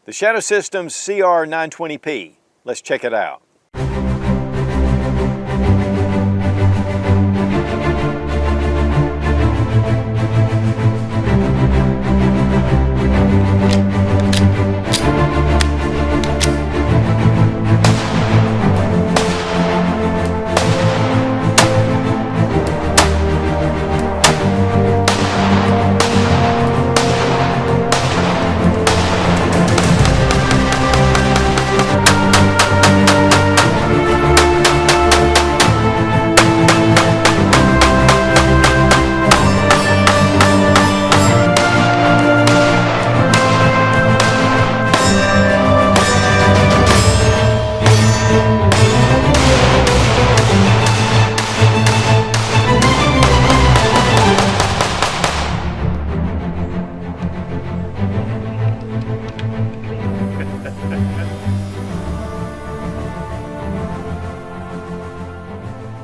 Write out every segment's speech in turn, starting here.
The Shadow Systems CR920P. Let's check it out.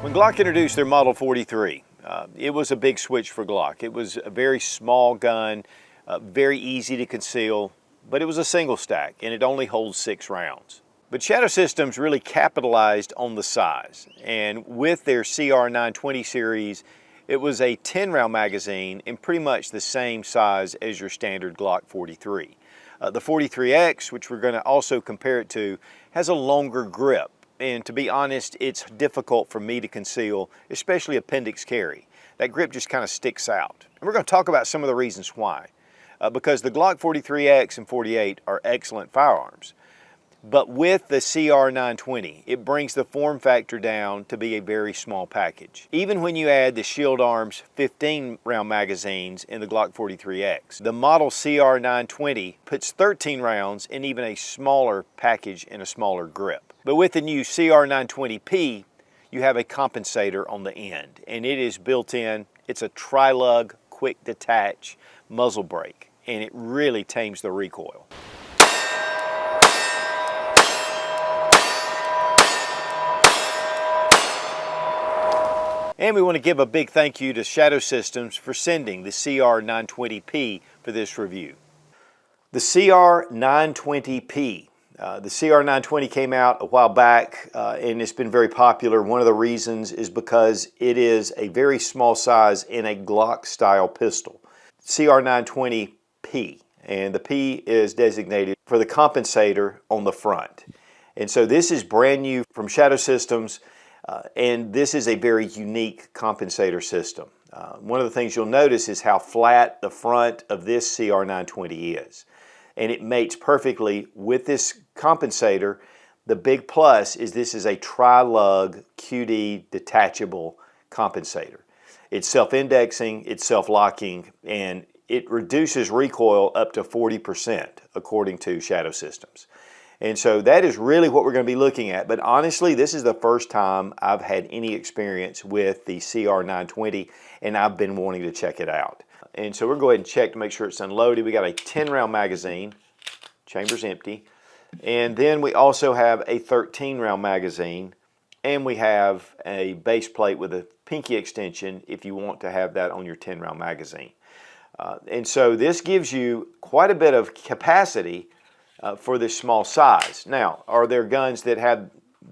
When Glock introduced their Model 43, it was a big switch for Glock. It was a very small gun, very easy to conceal, but it was a single stack and it only holds 6 rounds. But Shadow Systems really capitalized on the size, and with their CR920 series, it was a 10-round magazine and pretty much the same size as your standard Glock 43. The 43X, which we're going to also compare it to, has a longer grip. And to be honest, it's difficult for me to conceal, especially appendix carry. That grip just kind of sticks out. And we're going to talk about some of the reasons why. Because the Glock 43X and 48 are excellent firearms. But with the CR920, it brings the form factor down to be a very small package. Even when you add the Shield Arms 15-round magazines in the Glock 43X, the model CR920 puts 13 rounds in even a smaller package and a smaller grip. But with the new CR920P, you have a compensator on the end, and it is built in. It's a Tri-Lug quick detach muzzle brake, and it really tames the recoil. And we want to give a big thank you to Shadow Systems for sending the CR920P for this review. The CR920P. The CR920 came out a while back and it's been very popular. One of the reasons is because it is a very small size in a Glock style pistol. CR920P, and the P is designated for the compensator on the front. And so this is brand new from Shadow Systems. And this is a very unique compensator system. One of the things you'll notice is how flat the front of this CR920 is. And it mates perfectly with this compensator. The big plus is this is a Tri-Lug QD detachable compensator. It's self-indexing, it's self-locking, and it reduces recoil up to 40% according to Shadow Systems. And so that is really what we're going to be looking at. But honestly, this is the first time I've had any experience with the CR920, and I've been wanting to check it out. And so we're going to go ahead and check to make sure it's unloaded. We got a 10-round magazine, chamber's empty. And then we also have a 13-round magazine, and we have a base plate with a pinky extension if you want to have that on your 10-round magazine. And so this gives you quite a bit of capacity for this small size. Now, are there guns that have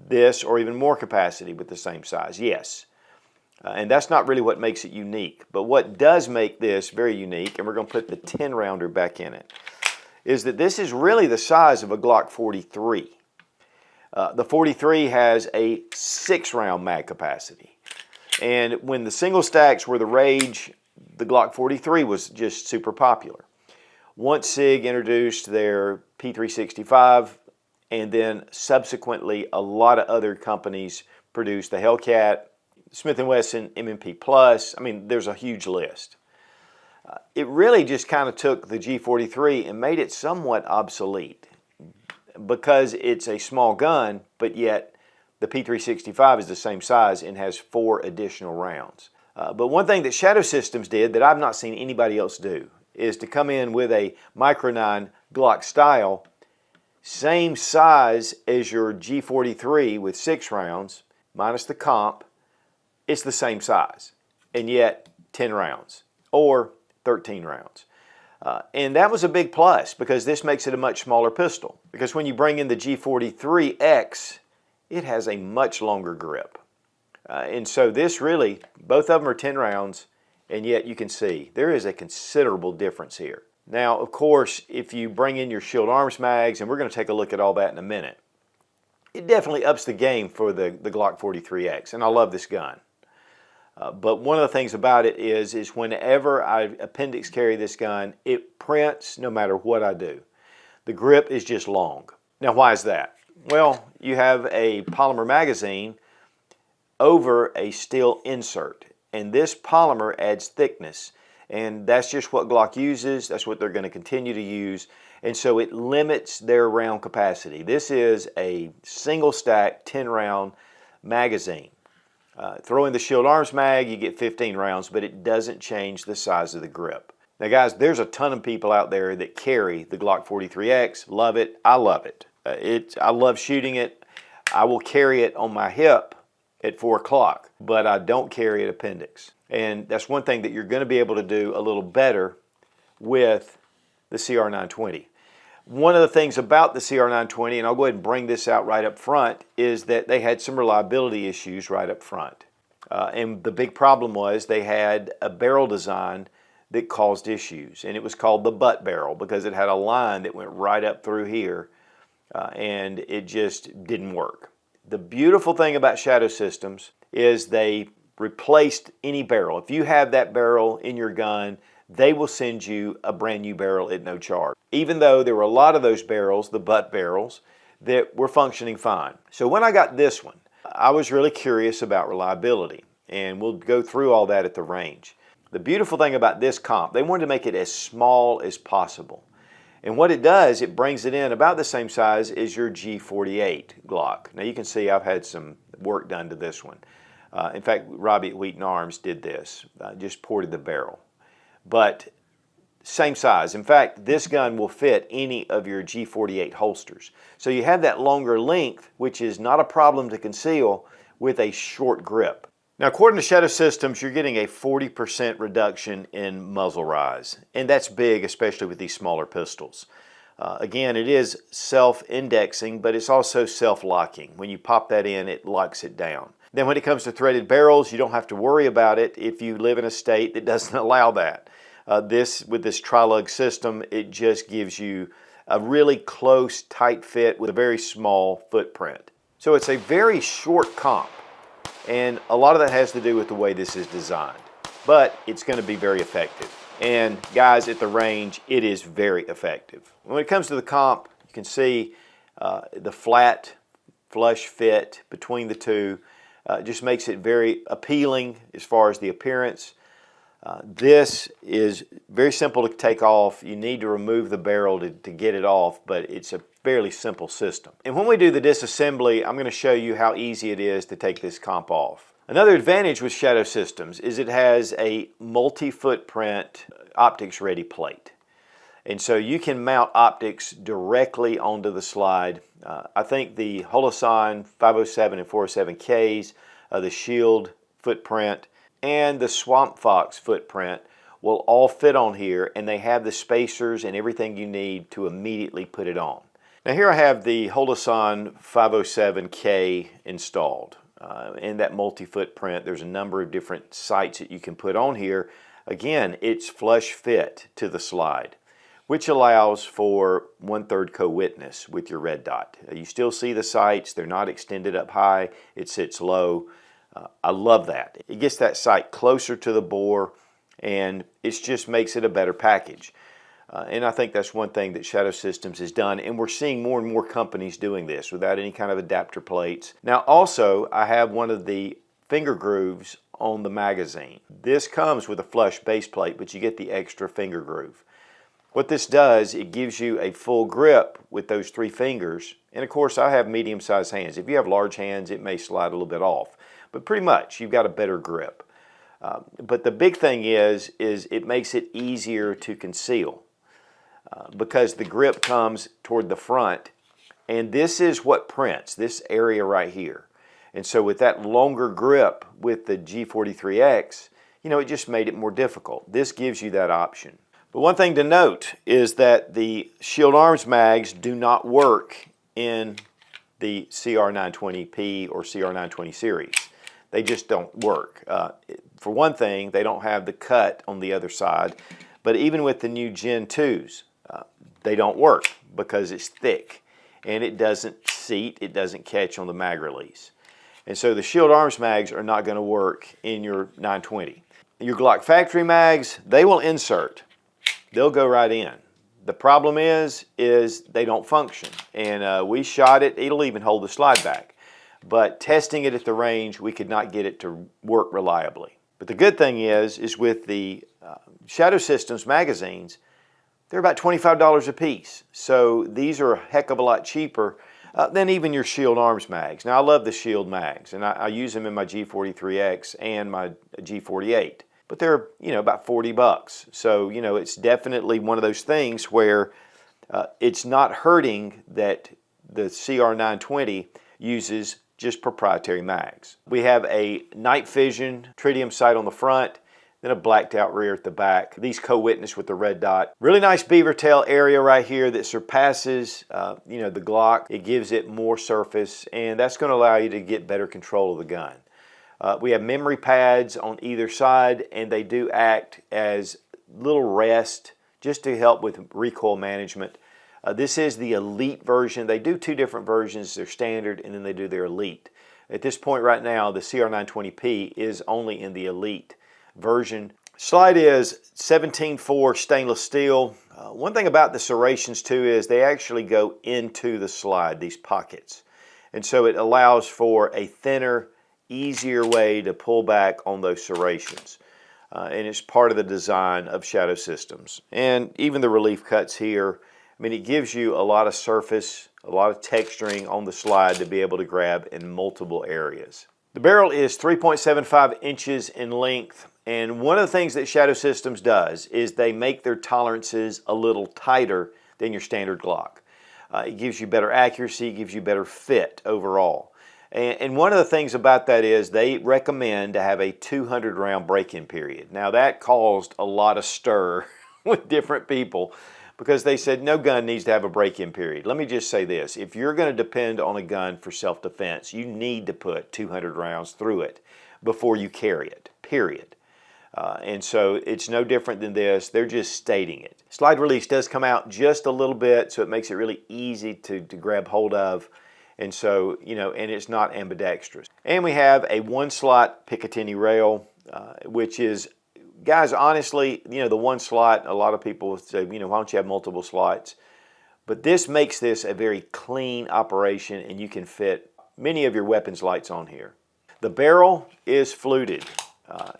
this or even more capacity with the same size? Yes. And that's not really what makes it unique. But what does make this very unique, and we're going to put the 10-rounder back in it, is that this is really the size of a Glock 43. The 43 has a 6-round mag capacity. And when the single stacks were the rage, the Glock 43 was just super popular. Once SIG introduced their P365, and then subsequently a lot of other companies produced the Hellcat, Smith & Wesson, M&P Plus. I mean, there's a huge list. It really just kind of took the G43 and made it somewhat obsolete because it's a small gun, but yet the P365 is the same size and has 4 additional rounds. But one thing that Shadow Systems did that I've not seen anybody else do is to come in with a Micro 9 Glock style, same size as your G43 with 6 rounds, minus the comp. It's the same size, and yet 10 rounds or 13 rounds. And that was a big plus because this makes it a much smaller pistol. Because when you bring in the G43X, it has a much longer grip. And so this really, both of them are 10 rounds, and yet you can see there is a considerable difference here. Now, of course, if you bring in your Shield Arms mags, and we're going to take a look at all that in a minute, it definitely ups the game for the Glock 43X, and I love this gun. But one of the things about it is whenever I appendix carry this gun, it prints no matter what I do. The grip is just long. Now, why is that? Well, you have a polymer magazine over a steel insert, and this polymer adds thickness, and that's just what Glock uses. That's what they're going to continue to use, and so it limits their round capacity. This is a single stack 10 round magazine. Throw in the Shield Arms mag, you get 15 rounds, but it doesn't change the size of the grip. Now guys, there's a ton of people out there that carry the Glock 43X, love it, I love it. I love shooting it. I will carry it on my hip at 4 o'clock, but I don't carry it appendix. And that's one thing that you're going to be able to do a little better with the CR920. One of the things about the CR920, and I'll go ahead and bring this out right up front, is that they had some reliability issues right up front. And the big problem was they had a barrel design that caused issues, and it was called the butt barrel because it had a line that went right up through here, and it just didn't work. The beautiful thing about Shadow Systems is they replaced any barrel. If you have that barrel in your gun, they will send you a brand new barrel at no charge. Even though there were a lot of those barrels, the butt barrels, that were functioning fine. So when I got this one, I was really curious about reliability, and we'll go through all that at the range. The beautiful thing about this comp, they wanted to make it as small as possible. And what it does, it brings it in about the same size as your G48 Glock. Now you can see I've had some work done to this one. In fact, Robbie at Wheaton Arms did this, just ported the barrel. But same size. In fact, this gun will fit any of your G48 holsters. So you have that longer length, which is not a problem to conceal with a short grip. Now, according to Shadow Systems, you're getting a 40% reduction in muzzle rise. And that's big, especially with these smaller pistols. Again, it is self-indexing, but it's also self-locking. When you pop that in, it locks it down. Then when it comes to threaded barrels, you don't have to worry about it if you live in a state that doesn't allow that. With this Tri-Lug system, it just gives you a really close, tight fit with a very small footprint. So it's a very short comp, and a lot of that has to do with the way this is designed. But it's going to be very effective. And guys, at the range, it is very effective. When it comes to the comp, you can see the flat, flush fit between the two. Just makes it very appealing as far as the appearance. This is very simple to take off. You need to remove the barrel to get it off, but it's a fairly simple system. And when we do the disassembly, I'm going to show you how easy it is to take this comp off. Another advantage with Shadow Systems is it has a multi-footprint optics ready plate. And so you can mount optics directly onto the slide. I think the Holosun 507 and 407Ks, the Shield footprint, and the Swamp Fox footprint will all fit on here, and they have the spacers and everything you need to immediately put it on. Now here I have the Holosun 507K installed. In that multi-footprint, there's a number of different sights that you can put on here. Again, it's flush fit to the slide, which allows for 1/3 co-witness with your red dot. You still see the sights, they're not extended up high, it sits low. I love that. It gets that sight closer to the bore, and it just makes it a better package. And I think that's one thing that Shadow Systems has done, and we're seeing more and more companies doing this without any kind of adapter plates. Now also, I have one of the finger grooves on the magazine. This comes with a flush base plate, but you get the extra finger groove. What this does, it gives you a full grip with those 3 fingers, and of course I have medium-sized hands. If you have large hands, it may slide a little bit off, but pretty much you've got a better grip. But the big thing is it makes it easier to conceal because the grip comes toward the front, and this is what prints, this area right here. And so with that longer grip with the G43X, you know, it just made it more difficult. This gives you that option. But one thing to note is that the Shield Arms mags do not work in the CR920P or CR920 series. They just don't work. For one thing, they don't have the cut on the other side, but even with the new Gen 2s, they don't work because it's thick and it doesn't seat, it doesn't catch on the mag release. And so the Shield Arms mags are not going to work in your 920. Your Glock factory mags, they will insert. They'll go right in. The problem is they don't function. And we shot it, it'll even hold the slide back. But testing it at the range, we could not get it to work reliably. But the good thing is with the Shadow Systems magazines, they're about $25 a piece. So these are a heck of a lot cheaper than even your Shield Arms mags. Now I love the Shield mags, and I use them in my G43X and my G48. But they're, about 40 bucks. So, it's definitely one of those things where it's not hurting that the CR920 uses just proprietary mags. We have a night vision tritium sight on the front, then a blacked out rear at the back. These co-witness with the red dot. Really nice beaver tail area right here that surpasses, the Glock. It gives it more surface, and that's going to allow you to get better control of the gun. We have memory pads on either side, and they do act as little rest just to help with recoil management. This is the Elite version. They do two different versions. They're standard, and then they do their Elite. At this point right now, the CR920P is only in the Elite version. Slide is 17.4 stainless steel. One thing about the serrations too is they actually go into the slide, these pockets. And so it allows for a thinner, easier way to pull back on those serrations. And it's part of the design of Shadow Systems. And even the relief cuts here, it gives you a lot of surface, a lot of texturing on the slide to be able to grab in multiple areas. The barrel is 3.75 inches in length, and one of the things that Shadow Systems does is they make their tolerances a little tighter than your standard Glock. It gives you better accuracy, it gives you better fit overall. And one of the things about that is they recommend to have a 200 round break-in period. Now that caused a lot of stir with different people because they said no gun needs to have a break-in period. Let me just say this, if you're going to depend on a gun for self-defense, you need to put 200 rounds through it before you carry it, period. And so it's no different than this, they're just stating it. Slide release does come out just a little bit, so it makes it really easy to grab hold of. And so, and it's not ambidextrous. And we have a one slot Picatinny rail, which is, guys, honestly, the one slot, a lot of people say, why don't you have multiple slots? But this makes this a very clean operation, and you can fit many of your weapons lights on here. The barrel is fluted,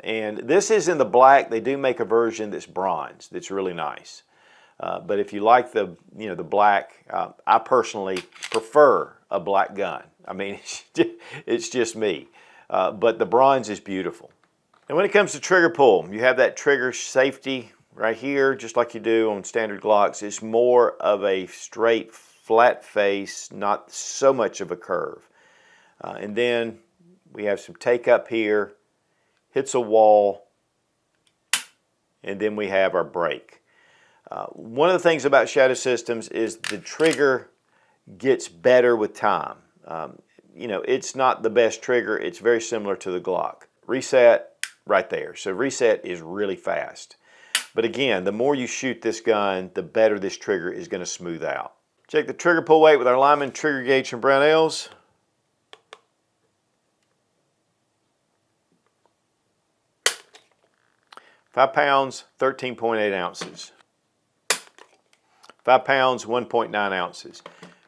and this is in the black. They do make a version that's bronze that's really nice. But if you like the black, I personally prefer a black gun. It's just me. But the bronze is beautiful. And when it comes to trigger pull, you have that trigger safety right here, just like you do on standard Glocks. It's more of a straight, flat face, not so much of a curve. And then we have some take up here, hits a wall, and then we have our break. One of the things about Shadow Systems is the trigger gets better with time. It's not the best trigger. It's very similar to the Glock. Reset right there. So reset is really fast. But again, the more you shoot this gun, the better this trigger is going to smooth out. Check the trigger pull weight with our Lyman trigger gauge from Brownells. 5 pounds, 13.8 ounces. 5 pounds, 1.9 ounces.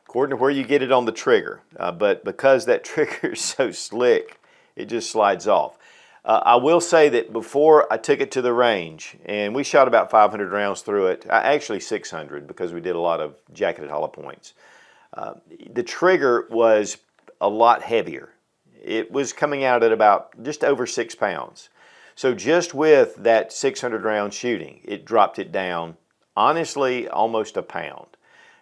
According to where you get it on the trigger. But because that trigger is so slick, it just slides off. I will say that before I took it to the range, and we shot about 500 rounds through it, actually 600 because we did a lot of jacketed hollow points. The trigger was a lot heavier. It was coming out at about just over 6 pounds. So just with that 600 round shooting, it dropped it down, honestly, almost a pound.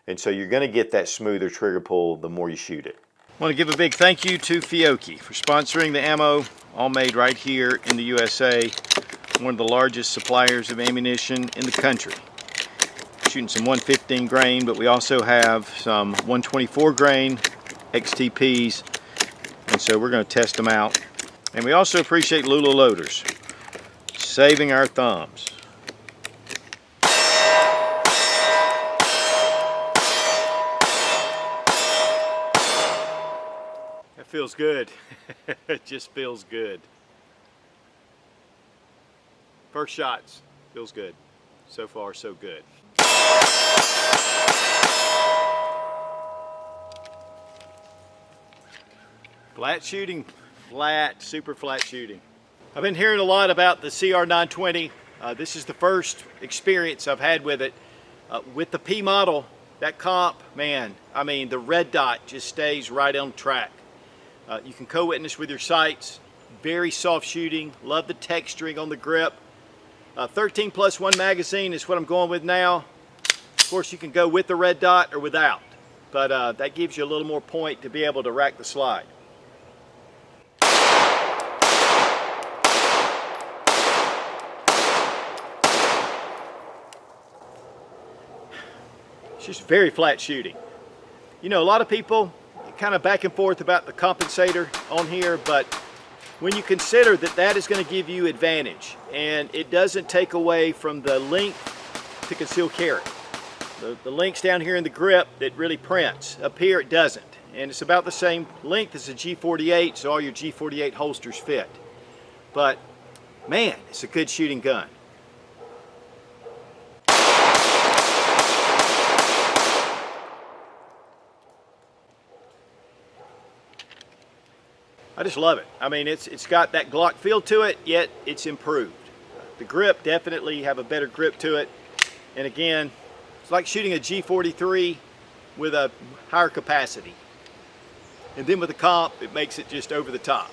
And so you're going to get that smoother trigger pull the more you shoot it. I want to give a big thank you to Fiocchi for sponsoring the ammo, all made right here in the USA, one of the largest suppliers of ammunition in the country. shooting some 115 grain, but we also have some 124 grain XTPs, and so we're going to test them out. And we also appreciate Lula loaders, saving our thumbs. That feels good. It just feels good. First shots, feels good. So far, so good. Flat shooting, flat, super flat shooting. I've been hearing a lot about the CR920. This is the first experience I've had with it. With the P model, that comp, man, I mean, the red dot just stays right on track. You can co-witness with your sights. Very soft shooting. Love the texturing on the grip. 13+1 magazine is what I'm going with now. Of course, you can go with the red dot or without, but that gives you a little more point to be able to rack the slide. It's just very flat shooting. You know, a lot of people kind of back and forth about the compensator on here, but when you consider that that is going to give you advantage, and it doesn't take away from the length to conceal carry. The links down here in the grip, it really prints. Up here it doesn't, and it's about the same length as a G48, so all your G48 holsters fit. But man, it's a good shooting gun. I just love it. I mean, it's got that Glock feel to it, yet it's improved. The grip, definitely have a better grip to it. And again, it's like shooting a G43 with a higher capacity. And then with the comp, it makes it just over the top.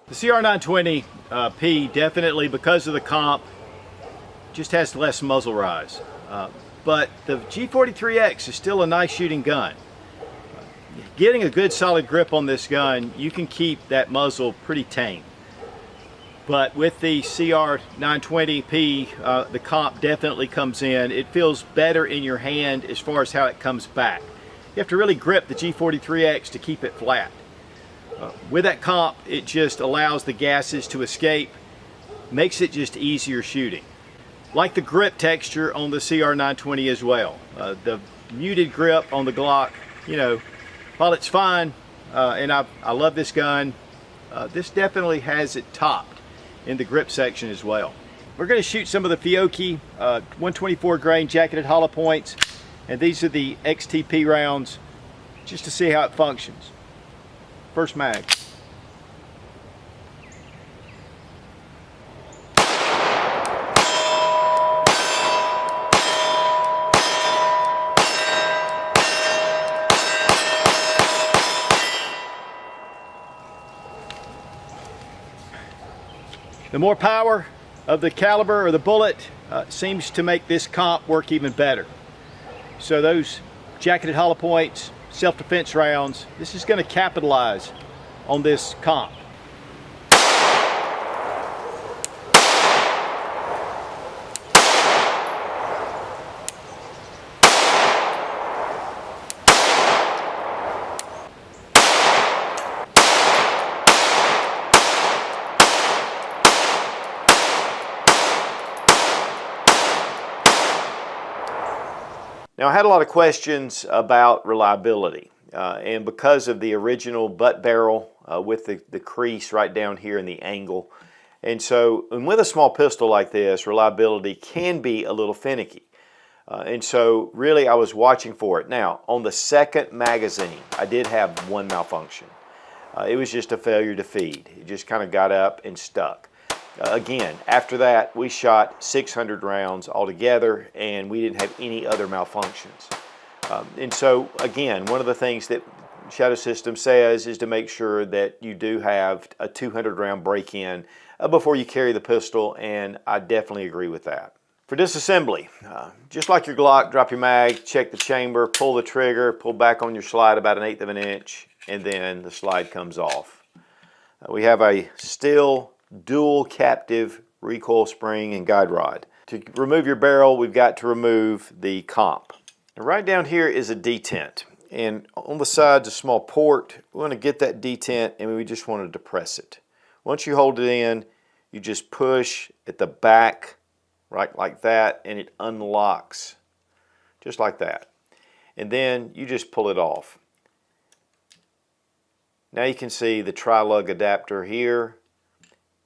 The CR920P, definitely because of the comp, just has less muzzle rise. But the G43X is still a nice shooting gun. Getting a good solid grip on this gun, you can keep that muzzle pretty tame. But with the CR920P, the comp definitely comes in. It feels better in your hand as far as how it comes back. You have to really grip the G43X to keep it flat. With that comp, it just allows the gases to escape, makes it just easier shooting. Like the grip texture on the CR920 as well. The muted grip on the Glock, you know, while it's fine, and I love this gun, this definitely has it topped in the grip section as well. We're going to shoot some of the Fiocchi 124 grain jacketed hollow points, and these are the XTP rounds, just to see how it functions. First mag. The more power of the caliber or the bullet seems to make this comp work even better. So those jacketed hollow points, self-defense rounds, this is going to capitalize on this comp. Now, I had a lot of questions about reliability, and because of the original butt barrel with the crease right down here in the angle. And so, and with a small pistol like this, reliability can be a little finicky. And so, really, I was watching for it. Now, on the second magazine, I did have one malfunction. It was just a failure to feed. It just kind of got up and stuck. Again, after that, we shot 600 rounds altogether, and we didn't have any other malfunctions. And so, again, one of the things that Shadow Systems says is to make sure that you do have a 200 round break-in before you carry the pistol, and I definitely agree with that. For disassembly, just like your Glock, drop your mag, check the chamber, pull the trigger, pull back on your slide about 1/8 of an inch, and then the slide comes off. We have a steel dual captive recoil spring and guide rod. To remove your barrel, we've got to remove the comp. And right down here is a detent, and on the side's a small port. We want to get that detent, and we just want to depress it. Once you hold it in, you just push at the back, right like that, and it unlocks just like that. And then you just pull it off. Now you can see the Tri-Lug adapter here.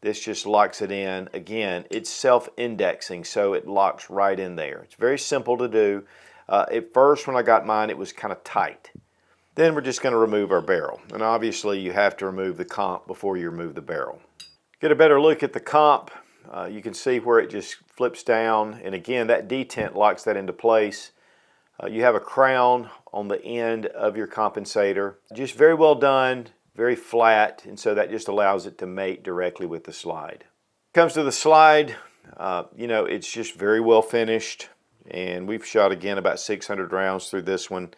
This just locks it in. Again, it's self-indexing, so it locks right in there. It's very simple to do. At first, when I got mine, it was kind of tight. Then we're just going to remove our barrel. And obviously, you have to remove the comp before you remove the barrel. Get a better look at the comp. You can see where it just flips down, and again that detent locks that into place. You have a crown on the end of your compensator. Just very well done, very flat, and so that just allows it to mate directly with the slide. Comes to the slide, you know, it's just very well finished, and we've shot again about 600 rounds through this one.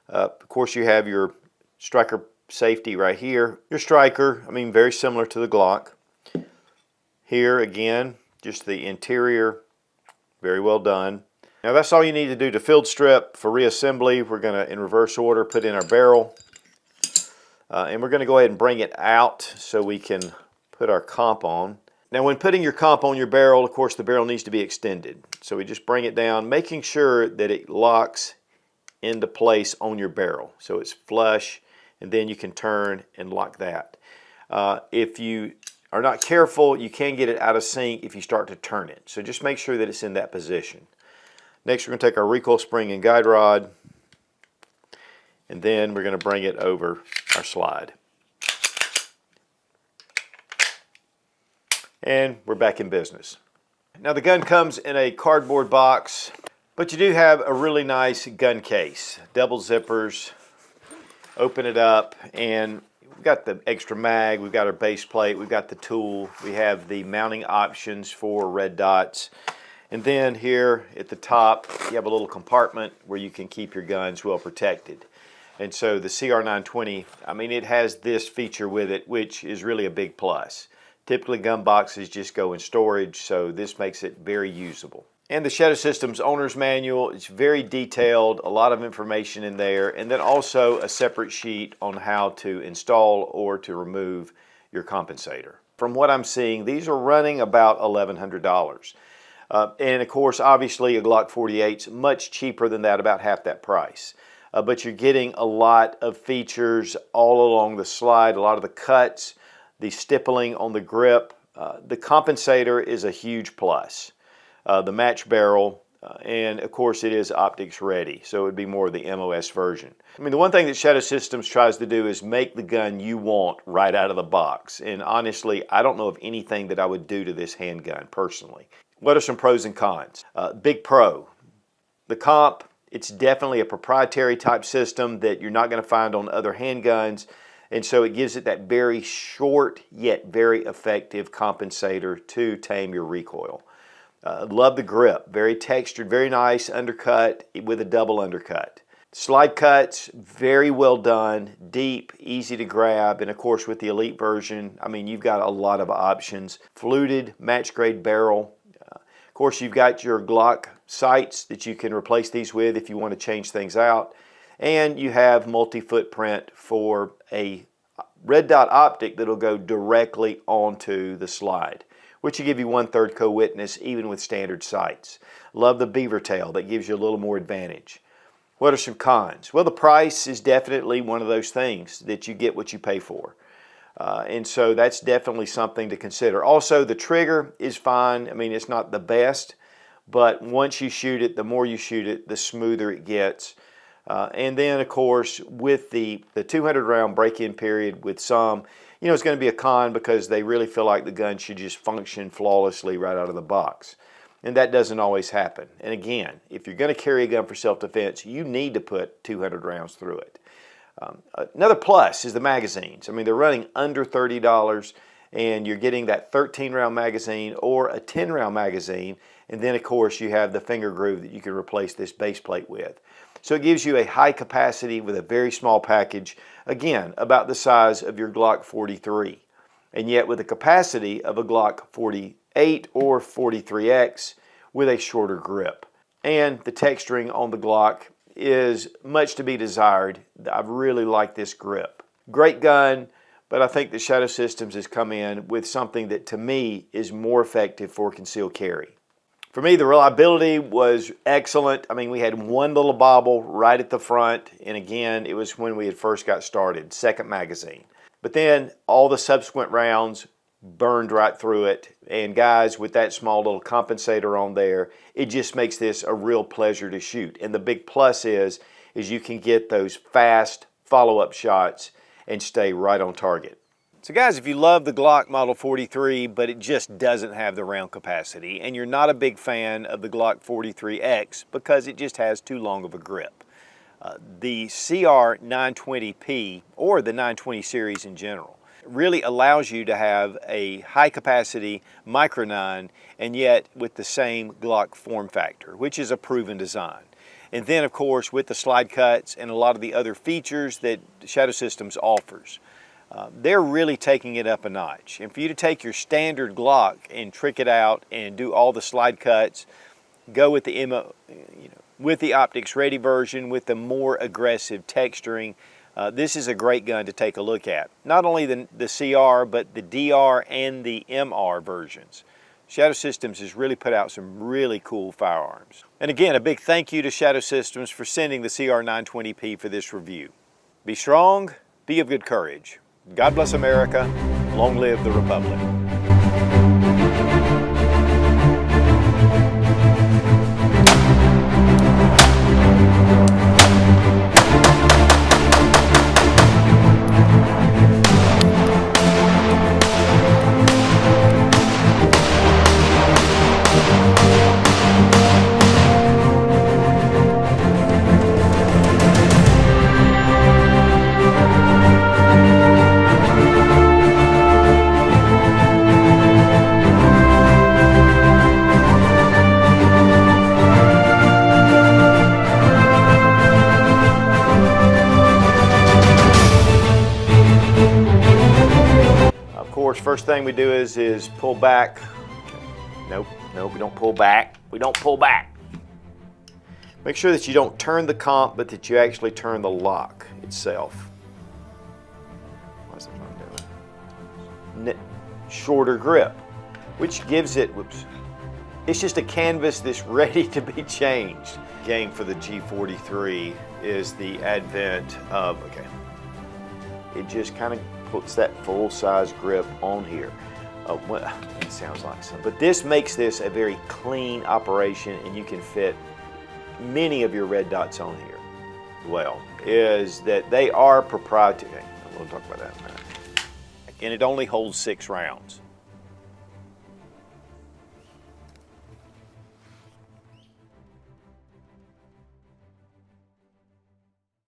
Of course, you have your striker safety right here. Your striker, I mean, very similar to the Glock. Here again, just the interior, very well done. Now that's all you need to do to field strip. For reassembly, we're going to, in reverse order, put in our barrel. And we're going to go ahead and bring it out so we can put our comp on. Now when putting your comp on your barrel, of course the barrel needs to be extended. So we just bring it down, making sure that it locks into place on your barrel. So it's flush, and then you can turn and lock that. If you are not careful, you can get it out of sync if you start to turn it. So just make sure that it's in that position. Next, we're going to take our recoil spring and guide rod, and then we're going to bring it over our slide. And we're back in business. Now the gun comes in a cardboard box, but you do have a really nice gun case. Double zippers. Open it up, and we've got the extra mag, we've got our base plate, we've got the tool, we have the mounting options for red dots. And then here at the top, you have a little compartment where you can keep your guns well protected. And so the CR920, I mean, it has this feature with it, which is really a big plus. Typically gun boxes just go in storage, so this makes it very usable. And the Shadow Systems owner's manual, it's very detailed, a lot of information in there, and then also a separate sheet on how to install or to remove your compensator. From what I'm seeing, these are running about $1,100. And of course, obviously a Glock 48's much cheaper than that, about half that price. But you're getting a lot of features all along the slide, a lot of the cuts, the stippling on the grip. The compensator is a huge plus. The match barrel, and of course it is optics ready, so it would be more of the MOS version. I mean, the one thing that Shadow Systems tries to do is make the gun you want right out of the box, and honestly, I don't know of anything that I would do to this handgun personally. What are some pros and cons? Big pro, the comp, it's definitely a proprietary type system that you're not going to find on other handguns, and so it gives it that very short yet very effective compensator to tame your recoil. Love the grip, very textured, very nice undercut with a double undercut. Slide cuts, very well done, deep, easy to grab, and of course with the Elite version, I mean, you've got a lot of options. Fluted, match grade barrel. Of course, you've got your Glock sights that you can replace these with if you want to change things out. And you have multi-footprint for a red dot optic that'll go directly onto the slide, which will give you 1/3 co-witness even with standard sights. Love the beaver tail, that gives you a little more advantage. What are some cons? Well, the price is definitely one of those things that you get what you pay for. And so that's definitely something to consider. Also, the trigger is fine. I mean, it's not the best, but once you shoot it, the more you shoot it, the smoother it gets. And then, of course, with the 200 round break-in period with some, you know, it's going to be a con because they really feel like the gun should just function flawlessly right out of the box. And that doesn't always happen. And again, if you're going to carry a gun for self-defense, you need to put 200 rounds through it. Another plus is the magazines. I mean, they're running under $30, and you're getting that 13-round magazine or a 10-round magazine, and then of course you have the finger groove that you can replace this base plate with. So it gives you a high capacity with a very small package, again, about the size of your Glock 43, and yet with the capacity of a Glock 48 or 43X with a shorter grip. And the texturing on the Glock is much to be desired. I really like this grip. Great gun, but I think that Shadow Systems has come in with something that to me is more effective for concealed carry. For me, the reliability was excellent. I mean, we had one little bobble right at the front, and again, it was when we had first got started, second magazine. But then all the subsequent rounds burned right through it, and guys, with that small little compensator on there, it just makes this a real pleasure to shoot. And the big plus is you can get those fast follow-up shots and stay right on target. So guys, if you love the Glock Model 43, but it just doesn't have the round capacity, and you're not a big fan of the Glock 43X because it just has too long of a grip, the CR920P, or the 920 series in general, really allows you to have a high capacity micro 9, and yet with the same Glock form factor, which is a proven design. And then of course with the slide cuts and a lot of the other features that Shadow Systems offers, they're really taking it up a notch. And for you to take your standard Glock and trick it out and do all the slide cuts, go with the with the optics ready version with the more aggressive texturing, this is a great gun to take a look at. Not only the CR, but the DR and the MR versions. Shadow Systems has really put out some really cool firearms. And again, a big thank you to Shadow Systems for sending the CR920P for this review. Be strong, be of good courage. God bless America. Long live the Republic. First thing we do is pull back. Nope, we don't pull back. We don't pull back. Make sure that you don't turn the comp, but that you actually turn the lock itself. What's the phone doing? Shorter grip, which gives it, whoops. It's just a canvas that's ready to be changed. Game for the G43 is the advent of, okay, it just kind of puts that full-size grip on here. Well, it sounds like some, but this makes this a very clean operation, and you can fit many of your red dots on here. Well, is that they are proprietary. We'll talk about that in a minute. And it only holds 6 rounds.